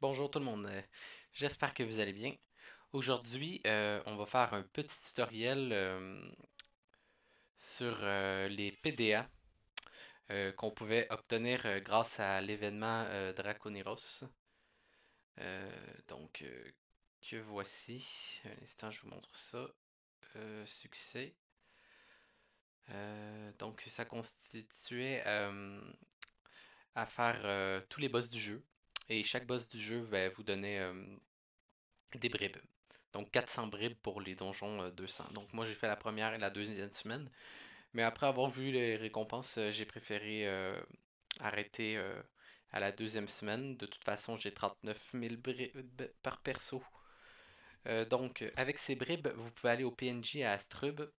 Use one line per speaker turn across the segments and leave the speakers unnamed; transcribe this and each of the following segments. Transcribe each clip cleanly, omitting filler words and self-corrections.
Bonjour tout le monde, j'espère que vous allez bien. Aujourd'hui, on va faire un petit tutoriel sur les PDA qu'on pouvait obtenir grâce à l'événement Draconiros. Donc, que voici. Un instant, je vous montre ça. Succès. Donc, ça constituait à faire tous les boss du jeu. Et chaque boss du jeu va vous donner des bribes. Donc 400 bribes pour les donjons 200. Donc moi j'ai fait la première et la deuxième semaine. Mais après avoir vu les récompenses, j'ai préféré arrêter à la deuxième semaine. De toute façon, j'ai 39 000 bribes par perso. Donc avec ces bribes, vous pouvez aller au PNJ à Astrub.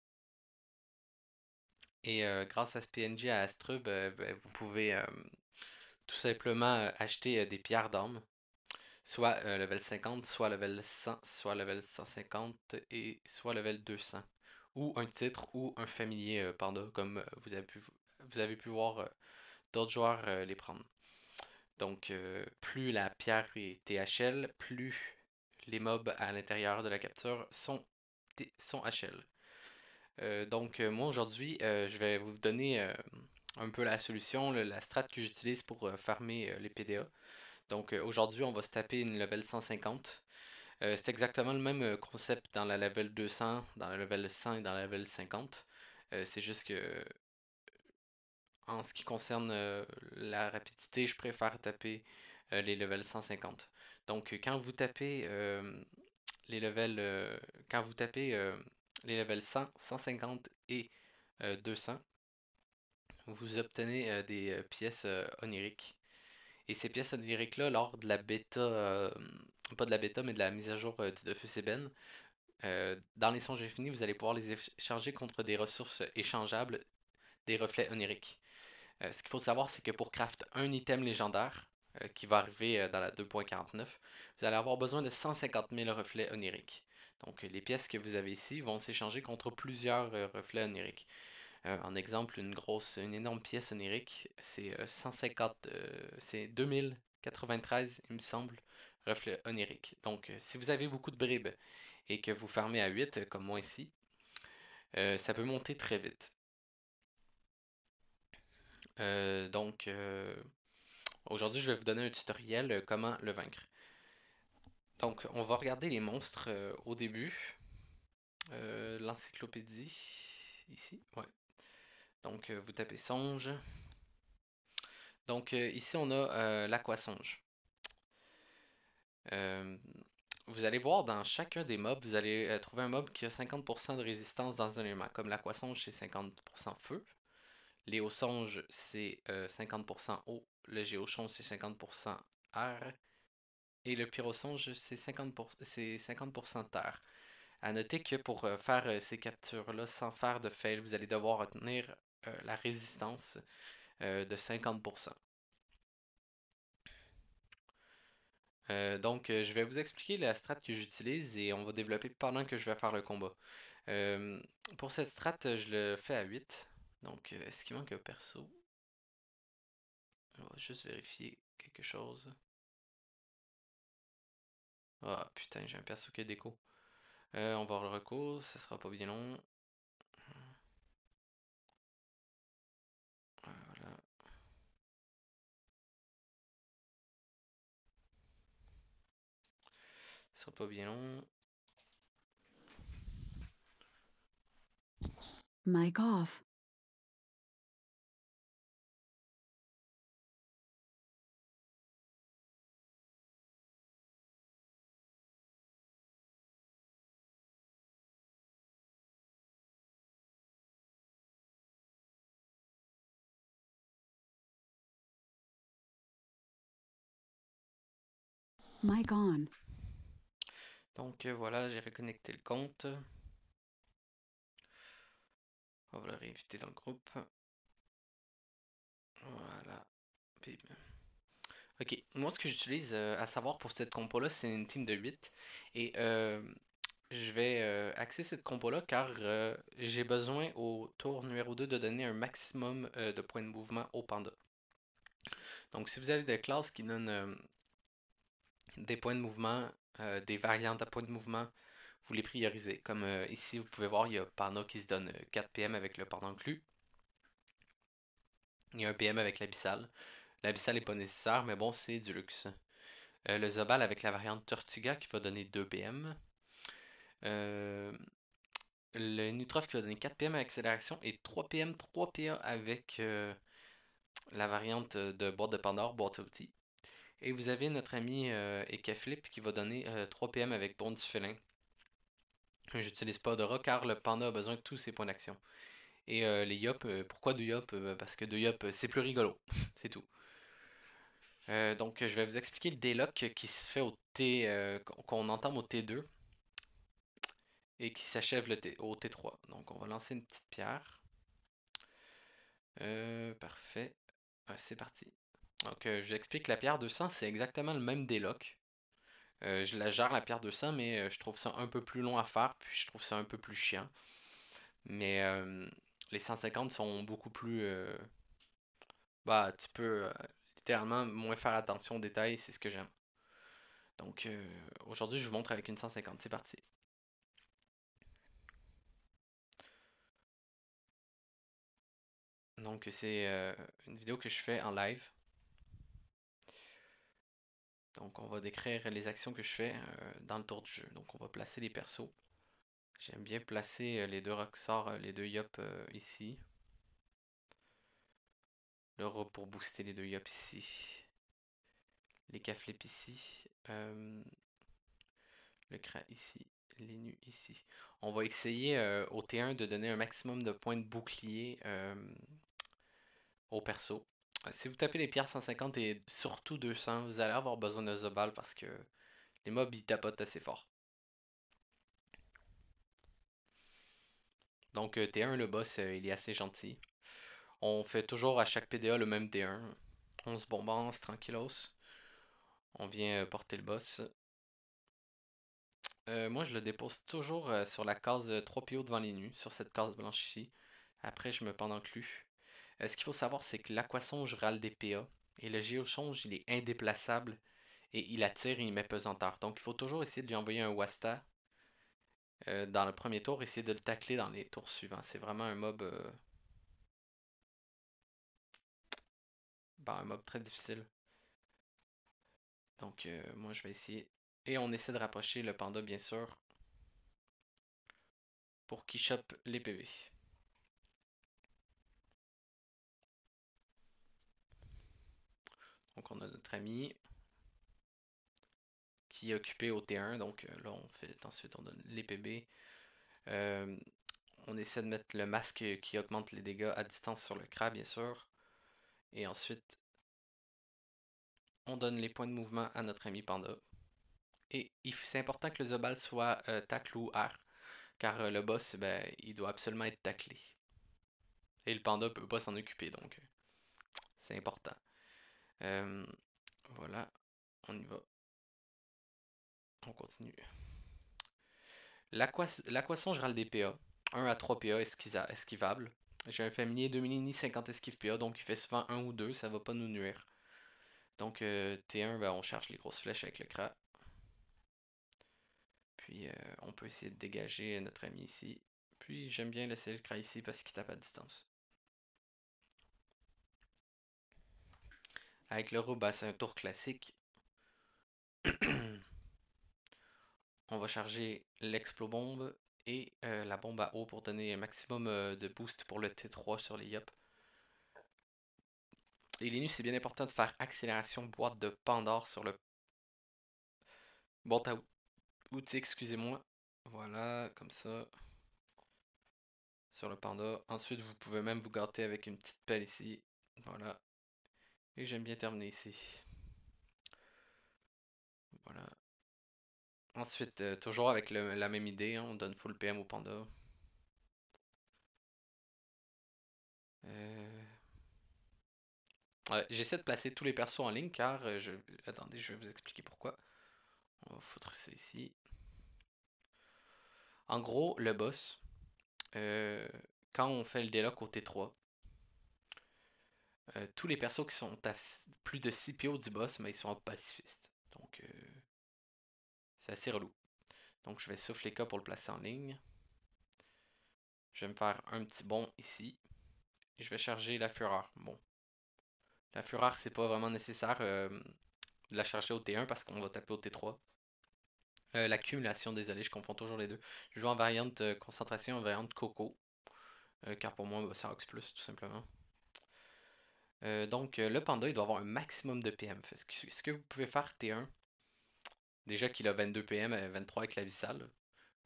Et grâce à ce PNJ à Astrub, ben, vous pouvez tout simplement acheter des pierres d'âme. Soit level 50, soit level 100, soit level 150 et soit level 200. Ou un titre ou un familier panda, comme vous avez pu voir d'autres joueurs les prendre. Donc, plus la pierre est THL, plus les mobs à l'intérieur de la capture sont HL. Donc, moi aujourd'hui, je vais vous donner un peu la solution, la strat que j'utilise pour farmer les PDA. Donc, aujourd'hui, on va se taper une level 150. C'est exactement le même concept dans la level 200, dans la level 100 et dans la level 50. C'est juste que en ce qui concerne la rapidité, je préfère taper les levels 150. Donc quand vous tapez les levels quand vous tapez les levels 100, 150 et 200, vous obtenez des pièces oniriques. Et ces pièces oniriques-là, lors de la bêta, pas de la bêta, mais de la mise à jour du Dofus Eben, dans les songes infinis, vous allez pouvoir les échanger contre des ressources échangeables, des reflets oniriques. Ce qu'il faut savoir, c'est que pour craft un item légendaire, qui va arriver dans la 2.49, vous allez avoir besoin de 150 000 reflets oniriques. Donc les pièces que vous avez ici vont s'échanger contre plusieurs reflets oniriques. En exemple, une énorme pièce onirique, c'est 150, c'est 2093, il me semble, reflets oniriques. Donc si vous avez beaucoup de bribes et que vous farmez à 8, comme moi ici, ça peut monter très vite. Donc, aujourd'hui, je vais vous donner un tutoriel comment le vaincre. Donc, on va regarder les monstres au début. L'encyclopédie, ici, ouais. Donc, vous tapez songe. Donc, ici, on a l'aquasonge. Euh, Vous allez voir dans chacun des mobs, vous allez trouver un mob qui a 50% de résistance dans un élément. Comme l'aquasonge, c'est 50% feu. Léosonge, c'est 50% eau. Le géochon, c'est 50% air. Et le pyrosonge, c'est 50% terre. À noter que pour faire ces captures-là sans faire de fail, vous allez devoir retenir la résistance de 50%. Donc, je vais vous expliquer la strat que j'utilise et on va développer pendant que je vais faire le combat. Euh, pour cette strat, je le fais à 8. Donc, est-ce qu'il manque un perso? On va juste vérifier quelque chose. Ah putain, j'ai un perso qui est déco. On va le recours, ça sera pas bien long. Voilà, ça sera pas bien long.
Mic off. Mic on.
Donc voilà, j'ai reconnecté le compte. On va le réinviter dans le groupe. Voilà. Bim. Ok, moi ce que j'utilise à savoir pour cette compo-là, c'est une team de 8. Et je vais axer cette compo-là car j'ai besoin au tour numéro 2 de donner un maximum de points de mouvement au panda. Donc si vous avez des classes des points de mouvement, des variantes à points de mouvement, vous les priorisez. Comme ici, vous pouvez voir, il y a Panda qui se donne 4 PM avec le Panda inclus. Il y a un PM avec l'Abyssal. L'Abyssal n'est pas nécessaire, mais bon, c'est du luxe. Le Zobal avec la variante Tortuga qui va donner 2 PM. Euh, le Nutrof qui va donner 4 PM avec accélération et 3 PM, 3 PA avec la variante de boîte de Pandore, boîte à outils. Et vous avez notre ami Ekeflip qui va donner 3 PM avec Bond du Félin. J'utilise pas Odora car le panda a besoin de tous ses points d'action. Et les Yop, pourquoi 2 Yop? Parce que 2 Yop, c'est plus rigolo. C'est tout. Donc je vais vous expliquer le déloc qui se fait au T, qu'on entame au T2 et qui s'achève au T3. Donc on va lancer une petite pierre. Parfait. C'est parti. Donc je vous explique la pierre 200, c'est exactement le même déloc. Je la gère la pierre 200, mais je trouve ça un peu plus long à faire, puis je trouve ça un peu plus chiant. Mais les 150 sont beaucoup plus. Bah, tu peux littéralement moins faire attention aux détails, c'est ce que j'aime. Donc aujourd'hui, je vous montre avec une 150. C'est parti. Donc c'est une vidéo que je fais en live. Donc on va décrire les actions que je fais dans le tour du jeu. Donc on va placer les persos. J'aime bien placer les deux Roxor, les deux Yop ici. Le Rob pour booster les deux Yop ici. Les Caflips ici. Le Kra ici. Les nus ici. On va essayer au T1 de donner un maximum de points de bouclier au perso. Si vous tapez les pierres 150 et surtout 200, vous allez avoir besoin de Zobal parce que les mobs ils tapotent assez fort. Donc T1, le boss, il est assez gentil. On fait toujours à chaque PDA le même D1. On se bombarde tranquillos. On vient porter le boss. Moi, je le dépose toujours sur la case 3 PO devant les nus, sur cette case blanche ici. Après, je me pendenclus. Ce qu'il faut savoir, c'est que l'aquasonge râle des PA et le géosonge, il est indéplaçable et il attire et il met pesanteur. Donc, il faut toujours essayer de lui envoyer un Wasta dans le premier tour, essayer de le tacler dans les tours suivants. C'est vraiment un mob très difficile. Donc, moi, je vais essayer. Et on essaie de rapprocher le panda, bien sûr, pour qu'il chope les PV. Donc, on a notre ami qui est occupé au T1. Donc, là, ensuite, on donne les PB. Euh, on essaie de mettre le masque qui augmente les dégâts à distance sur le crabe, bien sûr. Et ensuite, on donne les points de mouvement à notre ami panda. Et c'est important que le Zobal soit tacle ou R, car le boss, ben, il doit absolument être taclé. Et le panda peut pas s'en occuper, donc c'est important. Euh, voilà, on y va. On continue. L'aquasonge râle des PA. 1 à 3 PA esquivables. J'ai un familier 2 mini 50 esquive PA, donc il fait souvent 1 ou 2, ça va pas nous nuire. Donc T1, ben, on charge les grosses flèches avec le crat. Puis on peut essayer de dégager notre ami ici. Puis j'aime bien laisser le crat ici parce qu'il tape à distance. Avec le roux, ben, c'est un tour classique. On va charger l'explobombe et la bombe à eau pour donner un maximum de boost pour le T3 sur les Yop. Et Linus, c'est bien important de faire accélération boîte de Pandore sur le boîte à outils, excusez-moi. Voilà, comme ça. Sur le panda. Ensuite, vous pouvez même vous gâter avec une petite pelle ici. Voilà. Et j'aime bien terminer ici. Voilà. Ensuite, toujours avec la même idée, hein, on donne full PM au panda. Euh, J'essaie de placer tous les persos en ligne car attendez, je vais vous expliquer pourquoi. On va foutre ça ici. En gros, le boss, euh, quand on fait le déloc au T3, tous les persos qui sont à plus de 6 PO du boss, mais ils sont en pacifiste. Donc, C'est assez relou. Donc je vais souffler K pour le placer en ligne. Je vais me faire un petit bond ici. Et je vais charger la fureur. Bon. La fureur, c'est pas vraiment nécessaire de la charger au T1 parce qu'on va taper au T3. L'accumulation, désolé, je confonds toujours les deux. Je joue en variante concentration, en variante coco. Car pour moi, bah, c'est Ox Plus, tout simplement. Donc, le panda, il doit avoir un maximum de PM. Ce que vous pouvez faire T1, déjà qu'il a 22 PM, 23 avec la vissale,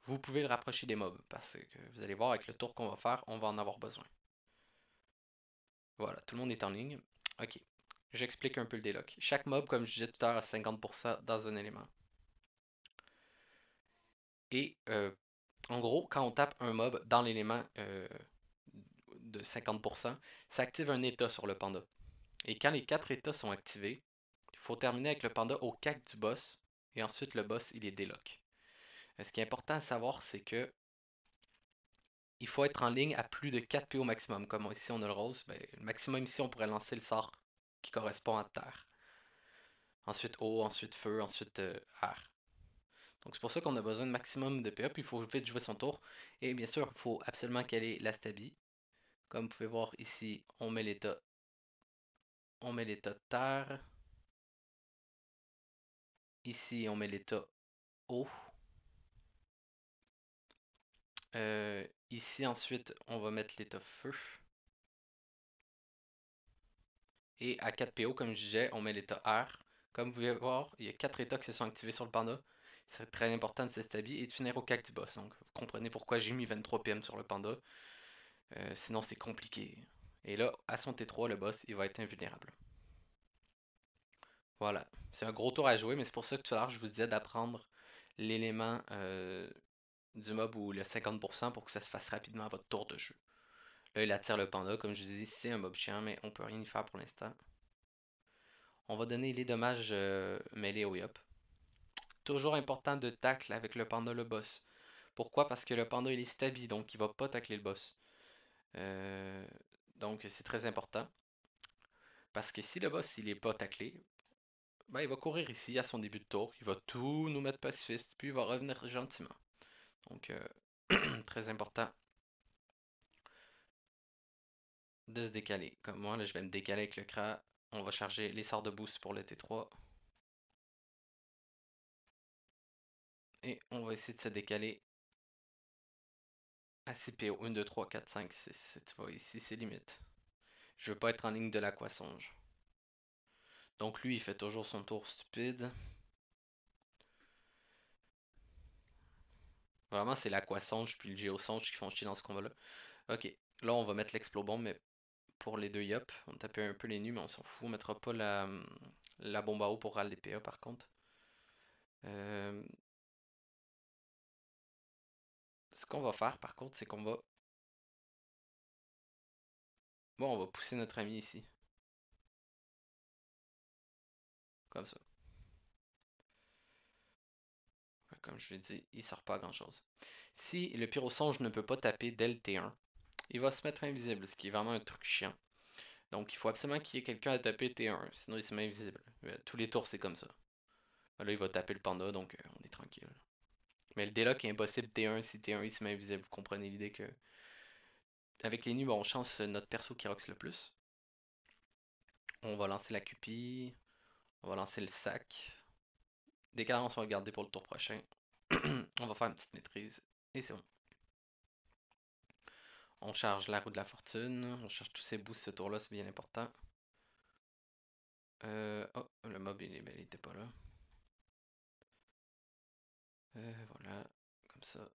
vous pouvez le rapprocher des mobs. Parce que vous allez voir, avec le tour qu'on va faire, on va en avoir besoin. Voilà, tout le monde est en ligne. Ok, j'explique un peu le déloc. Chaque mob, comme je disais tout à l'heure, a 50% dans un élément. Et en gros, quand on tape un mob dans l'élément de 50%, ça active un état sur le panda. Et quand les 4 états sont activés, il faut terminer avec le panda au CAC du boss, et ensuite le boss il est délock. Ce qui est important à savoir, c'est que il faut être en ligne à plus de 4 PO maximum. Comme ici on a le rose, ben, le maximum ici on pourrait lancer le sort qui correspond à terre. Ensuite eau, ensuite feu, ensuite air. Donc c'est pour ça qu'on a besoin de maximum de PA, puis il faut vite jouer son tour. Et bien sûr, il faut absolument caler la stabi. Comme vous pouvez voir ici, on met l'état terre. Ici, on met l'état eau. Ici, ensuite, on va mettre l'état feu. Et à 4 PO, comme je disais, on met l'état air. Comme vous pouvez voir, il y a 4 états qui se sont activés sur le panda. C'est très important de s'établir et de finir au CAC du boss. Donc, vous comprenez pourquoi j'ai mis 23 PM sur le panda. Sinon, c'est compliqué. Et là, à son T3, le boss, il va être invulnérable. Voilà. C'est un gros tour à jouer, mais c'est pour ça que tout à l'heure, je vous disais d'apprendre l'élément du mob ou le 50% pour que ça se fasse rapidement à votre tour de jeu. Là, il attire le panda. Comme je dis, c'est un mob chiant, mais on peut rien y faire pour l'instant. On va donner les dommages mêlés au yop. Toujours important de tacle avec le panda le boss. Pourquoi? Parce que le panda il est stabi, donc il va pas tacler le boss. Euh, donc c'est très important. Parce que si le boss il est pas taclé, ben, il va courir ici à son début de tour, il va tout nous mettre pacifiste, puis il va revenir gentiment. Donc très important de se décaler. Comme moi, là je vais me décaler avec le Kra. On va charger les sorts de boost pour le T3. Et on va essayer de se décaler à 6 PO. 1, 2, 3, 4, 5, 6. Tu vois, ici c'est limite. Je veux pas être en ligne de l'aquasonge. Donc lui, il fait toujours son tour stupide. Vraiment, c'est l'aquasonge puis le géosonge qui font chier dans ce combat-là. Ok, là on va mettre l'explobombe, mais pour les deux yop. On tapait un peu les nus, mais on s'en fout. On mettra pas la bombe à eau pour râler les PA par contre. Euh, Ce qu'on va faire par contre, c'est qu'on va. Bon, on va pousser notre ami ici. Comme ça. Comme je l'ai dit, il sort pas à grand chose. Si le pyrosonge ne peut pas taper dès le T1, il va se mettre invisible, ce qui est vraiment un truc chiant. Donc il faut absolument qu'il y ait quelqu'un à taper T1, sinon il se met invisible. Tous les tours c'est comme ça. Là il va taper le panda, donc on est tranquille. Mais le déloc est impossible T1 si T1 il se met invisible. Vous comprenez l'idée que. Avec les nus, bon, on chance notre perso qui rox le plus. On va lancer la cupie. On va lancer le sac. Des cadences, on va le garder pour le tour prochain. On va faire une petite maîtrise. Et c'est bon. On charge la roue de la fortune. On charge tous ces boosts ce tour-là, c'est bien important. Oh, le mob, il était pas là. Voilà, comme ça.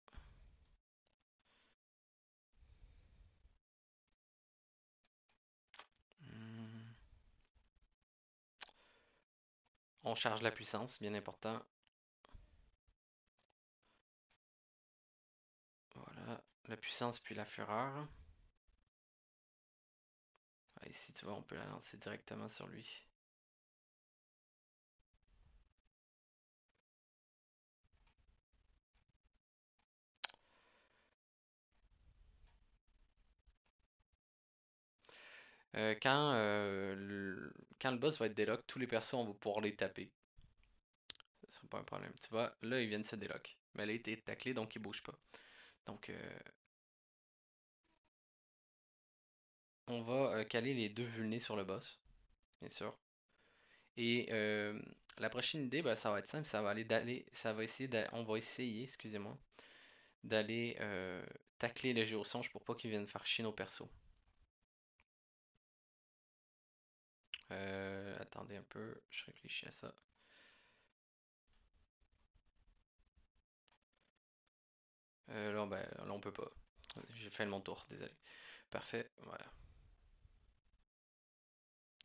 Hmm. On charge la puissance, bien important. Voilà, la puissance puis la fureur. Ah, ici, tu vois, on peut la lancer directement sur lui. Quand le boss va être délock, tous les persos, on va pouvoir les taper. Ce sera pas un problème. Tu vois, là, ils viennent se déloc. Mais elle a été taclée, donc ils bougent pas. Donc, on va caler les deux vulnés sur le boss, bien sûr. Et la prochaine idée, ben, ça va être simple, ça va aller d'aller, ça va essayer, on va essayer, excusez-moi, d'aller tacler le géosonge pour pas qu'ils viennent faire chier nos persos. Attendez un peu, je réfléchis à ça. Là, ben, là, on peut pas. J'ai fait mon tour, désolé. Parfait, voilà.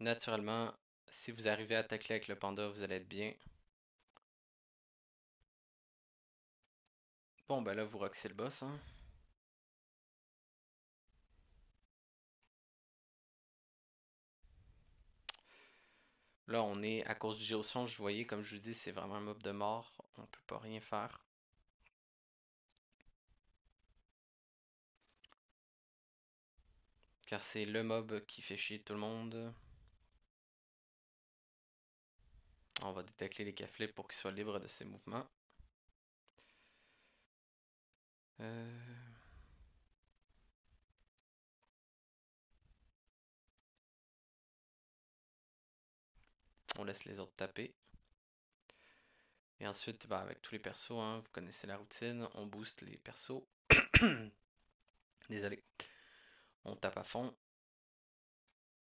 Naturellement, si vous arrivez à tacler avec le panda, vous allez être bien. Bon, ben là, vous roxez le boss, hein. Là, on est à cause du géosonge, vous voyez, comme je vous dis, c'est vraiment un mob de mort. On peut pas rien faire. Car c'est le mob qui fait chier tout le monde. On va détecter les caflets pour qu'ils soient libres de ses mouvements. Euh, on laisse les autres taper. Et ensuite, bah, avec tous les persos, hein, vous connaissez la routine, on booste les persos. Désolé. On tape à fond.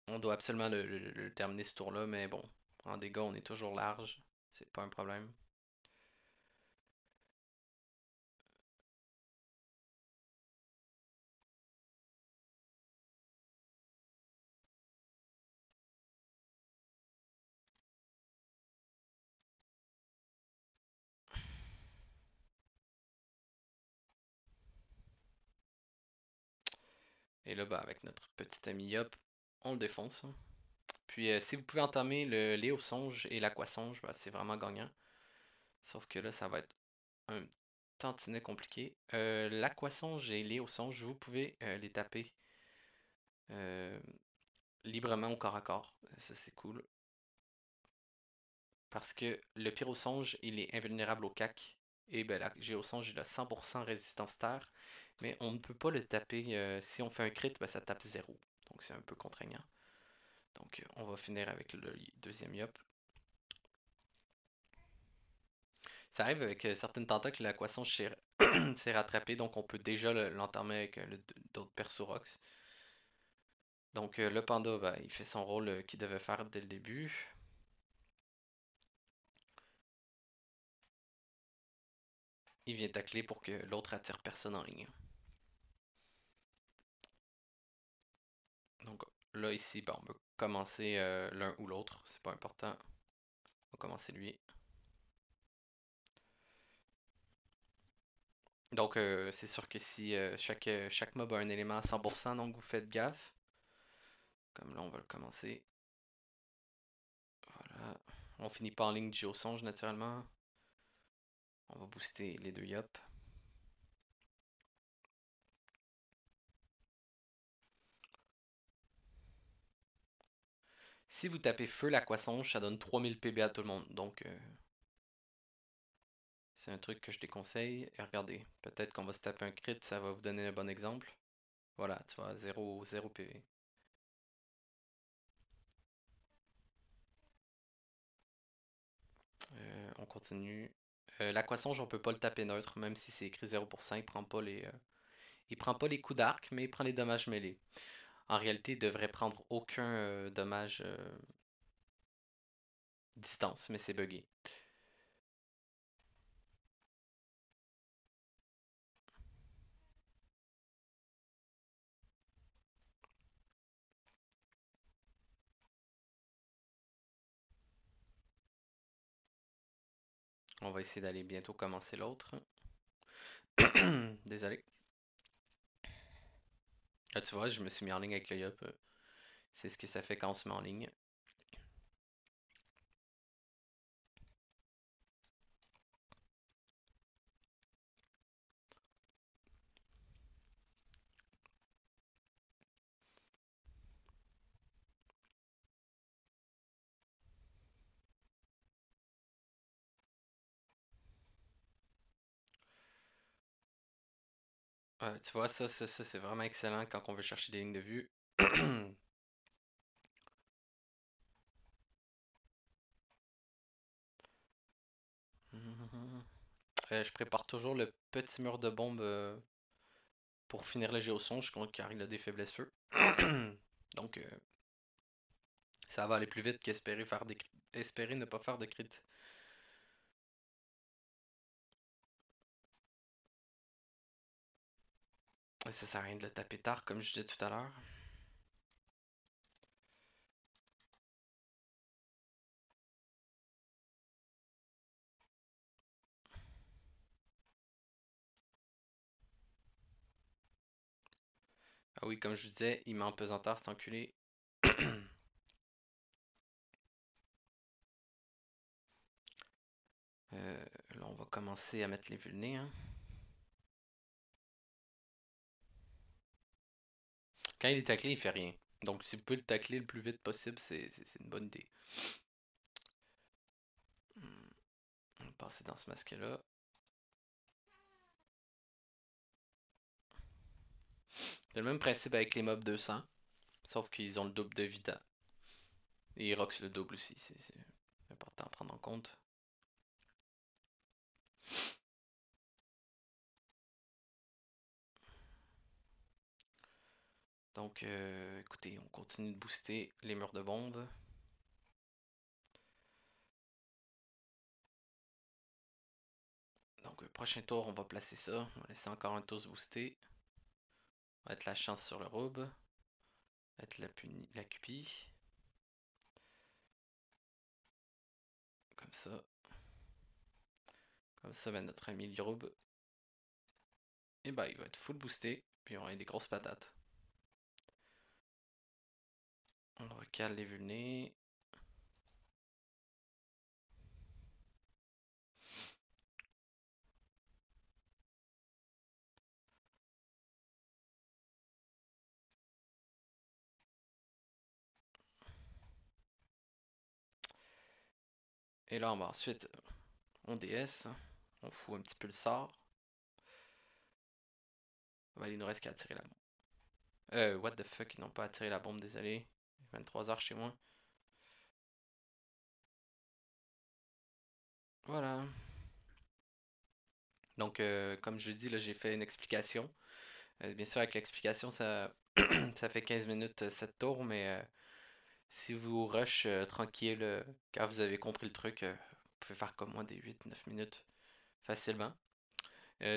On doit absolument le terminer ce tour-là, mais bon, en dégâts, on est toujours large. C'est pas un problème. Et là, bah, avec notre petit ami Yop, on le défonce. Puis, si vous pouvez entamer le Léosonge et l'Aquasonge, bah, c'est vraiment gagnant. Sauf que là, ça va être un tantinet compliqué. L'Aquasonge et Léosonge, vous pouvez les taper euh, librement au corps à corps. Ça, c'est cool. Parce que le Pyrosonge, il est invulnérable au CAC. Et ben, la Géosonge, il a 100% résistance terre. Mais on ne peut pas le taper. Si on fait un crit, ben, ça tape 0. Donc c'est un peu contraignant. Donc on va finir avec le deuxième Yop. Ça arrive avec certaines tentacles, l'Aquasonge s'est rattrapé. Donc on peut déjà l'entamer avec d'autres Persurox. Donc le panda, ben, il fait son rôle qu'il devait faire dès le début. Il vient tacler pour que l'autre attire personne en ligne. Donc là, ici, ben, on peut commencer l'un ou l'autre, c'est pas important. On va commencer lui. Donc c'est sûr que si chaque mob a un élément à 100%, donc vous faites gaffe. Comme là, on va le commencer. Voilà. On finit pas en ligne du géosonge naturellement. On va booster les deux yop. Si vous tapez feu l'aquasonge, ça donne 3000 PB à tout le monde. Donc c'est un truc que je déconseille. Et regardez, peut-être qu'on va se taper un crit, ça va vous donner un bon exemple. Voilà, tu vois, 0 PV. On continue. L'aquasonge, on peut pas le taper neutre, même si c'est écrit 0%, il prend pas les coups d'arc, mais il prend les dommages mêlés. En réalité, il devrait prendre aucun dommage distance, mais c'est buggé. On va essayer d'aller bientôt commencer l'autre. Désolé. Là, tu vois, je me suis mis en ligne avec le Yup. C'est ce que ça fait quand on se met en ligne. Tu vois, ça, c'est vraiment excellent quand on veut chercher des lignes de vue. Je prépare toujours le petit mur de bombe pour finir le géosonge car il a des faiblesses feu. Donc, ça va aller plus vite qu'espérer espérer ne pas faire de crit. Ça sert à rien de le taper tard, comme je disais tout à l'heure. Ah oui, comme je disais, il met en pesanteur cet enculé. Là, on va commencer à mettre les vulnés, hein. Quand il est taclé, il fait rien. Donc, si vous pouvez le tacler le plus vite possible, c'est une bonne idée. On va passer dans ce masque-là. C'est le même principe avec les mobs 200, sauf qu'ils ont le double de vida. Et ils roxent le double aussi, c'est important à prendre en compte. Donc, écoutez, on continue de booster les murs de bombe. Donc, prochain tour, on va placer ça. On va laisser encore un tour se booster. On va mettre la chance sur le roube. On va mettre la cupie. Comme ça. Comme ça, ben, notre ami le roube. Et ben, il va être full boosté. Puis on a des grosses patates. On recale les vulnés. Et là, on va ensuite, on DS. On fout un petit peu le sort. Ben, il nous reste qu'à attirer la bombe. What the fuck, ils n'ont pas attiré la bombe, désolé. 23h chez moi. Voilà. Donc, comme je dis, là, j'ai fait une explication. Bien sûr, avec l'explication, ça, ça fait 15 minutes cette tour, mais si vous rush tranquille, quand vous avez compris le truc, vous pouvez faire comme moi des 8-9 minutes facilement.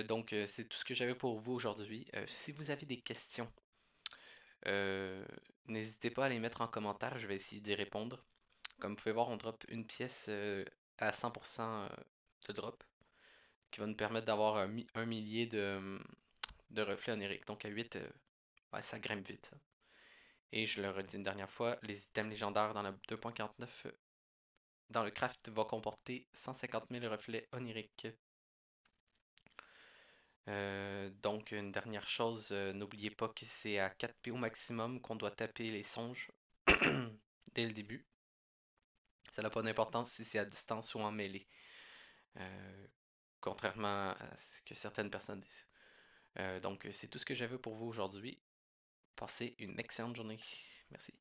Donc, c'est tout ce que j'avais pour vous aujourd'hui. Si vous avez des questions, euh, n'hésitez pas à les mettre en commentaire, je vais essayer d'y répondre. Comme vous pouvez voir, on drop une pièce à 100% de drop, qui va nous permettre d'avoir un millier de reflets oniriques. Donc à 8, ouais, ça grimpe vite. Et je le redis une dernière fois, les items légendaires dans la 2.49 dans le craft va comporter 150 000 reflets oniriques. Donc une dernière chose, n'oubliez pas que c'est à 4 PO maximum qu'on doit taper les songes dès le début. Ça n'a pas d'importance si c'est à distance ou en mêlée. Euh, Contrairement à ce que certaines personnes disent. Donc c'est tout ce que j'avais pour vous aujourd'hui. Passez une excellente journée. Merci.